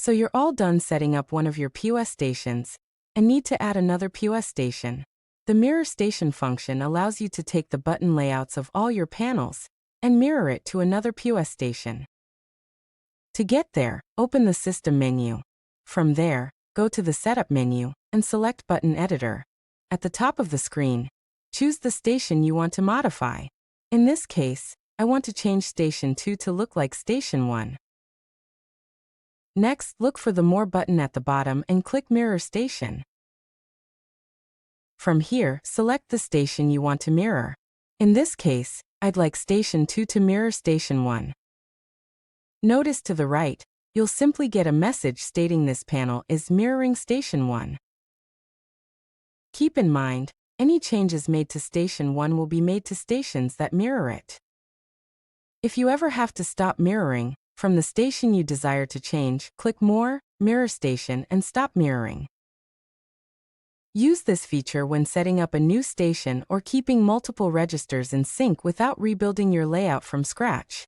So you're all done setting up one of your POS stations and need to add another POS station. The mirror station function allows you to take the button layouts of all your panels and mirror it to another POS station. To get there, open the System menu. From there, go to the Setup menu and select Button Editor. At the top of the screen, choose the station you want to modify. In this case, I want to change Station 2 to look like Station 1. Next, look for the More button at the bottom and click Mirror Station. From here, select the station you want to mirror. In this case, I'd like Station 2 to mirror Station 1. Notice to the right, you'll simply get a message stating this panel is mirroring Station 1. Keep in mind, any changes made to Station 1 will be made to stations that mirror it. If you ever have to stop mirroring, from the station you desire to change, click More, Mirror Station and stop mirroring. Use this feature when setting up a new station or keeping multiple registers in sync without rebuilding your layout from scratch.